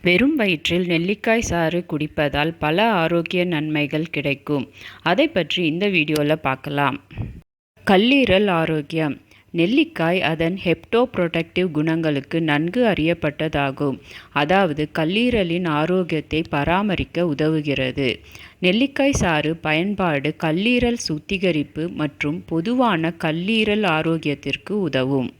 வெறும் வயிற்றில் நெல்லிக்காய் சாறு குடிப்பதால் பல ஆரோக்கிய நன்மைகள் கிடைக்கும். அதை பற்றி இந்த வீடியோவில் பார்க்கலாம். கல்லீரல் ஆரோக்கியம். நெல்லிக்காய் அதன் ஹெப்டோப்ரொடெக்டிவ் குணங்களுக்கு நன்கு அறியப்பட்டதாகும். அதாவது கல்லீரலின் ஆரோக்கியத்தை பராமரிக்க உதவுகிறது. நெல்லிக்காய் சாறு பயன்பாடு கல்லீரல் சுத்திகரிப்பு மற்றும் பொதுவான கல்லீரல் ஆரோக்கியத்திற்கு உதவும்.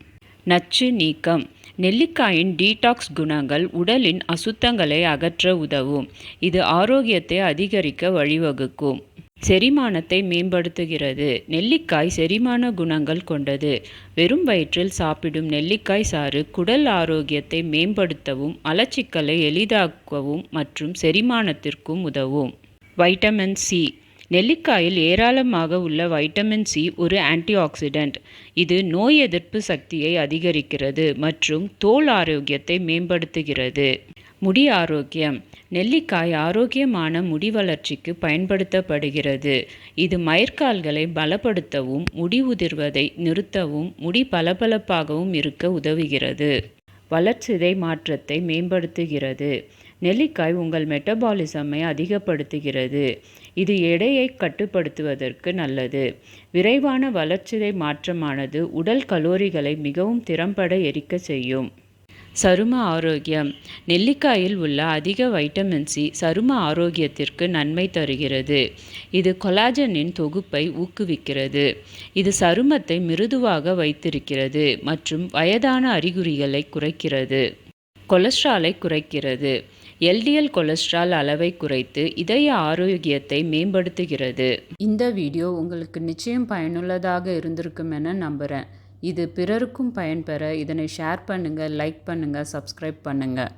நச்சு நீக்கம். நெல்லிக்காயின் டீடாக்ஸ் குணங்கள் உடலின் அசுத்தங்களை அகற்ற உதவும். இது ஆரோக்கியத்தை அதிகரிக்க வழிவகுக்கும். செரிமானத்தை மேம்படுத்துகிறது. நெல்லிக்காய் செரிமான குணங்கள் கொண்டது. வெறும் வயிற்றில் சாப்பிடும் நெல்லிக்காய் சாறு குடல் ஆரோக்கியத்தை மேம்படுத்தவும், மலச்சிக்கலை எளிதாக்கவும் மற்றும் செரிமானத்திற்கும் உதவும். Vitamin C. நெல்லிக்காயில் ஏராளமாக உள்ள வைட்டமின் சி ஒரு ஆன்டிஆக்சிடென்ட். இது நோய் எதிர்ப்பு சக்தியை அதிகரிக்கிறது மற்றும் தோல் ஆரோக்கியத்தை மேம்படுத்துகிறது. முடி ஆரோக்கியம். நெல்லிக்காய் ஆரோக்கியமான முடி வளர்ச்சிக்கு பயன்படுத்தப்படுகிறது. இது மயிர்கால்களை பலப்படுத்தவும், முடி உதிர்வதை நிறுத்தவும், முடி பளபளப்பாகவும் இருக்க உதவுகிறது. வளர்சிதை மாற்றத்தை மேம்படுத்துகிறது. நெல்லிக்காய் உங்கள் மெட்டபாலிசமை அதிகப்படுத்துகிறது. இது எடையை கட்டுப்படுத்துவதற்கு நல்லது. விரைவான வளர்சிதை மாற்றமானது உடல் கலோரிகளை மிகவும் திறம்பட எரிக்க செய்யும். சரும ஆரோக்கியம். நெல்லிக்காயில் உள்ள அதிக வைட்டமின் சி சரும ஆரோக்கியத்திற்கு நன்மை தருகிறது. இது கொலாஜனின் தொகுப்பை ஊக்குவிக்கிறது. இது சருமத்தை மிருதுவாக வைத்திருக்கிறது மற்றும் வயதான அறிகுறிகளை குறைக்கிறது. கொலஸ்ட்ராலை குறைக்கிறது. எல்டிஎல் கொலஸ்ட்ரால் அளவை குறைத்து இதய ஆரோக்கியத்தை மேம்படுத்துகிறது. இந்த வீடியோ உங்களுக்கு நிச்சயம் பயனுள்ளதாக இருந்திருக்கும் என நம்புகிறேன். இது பிறருக்கும் பயன்பெற இதனை ஷேர் பண்ணுங்கள், லைக் பண்ணுங்கள், சப்ஸ்கிரைப் பண்ணுங்கள்.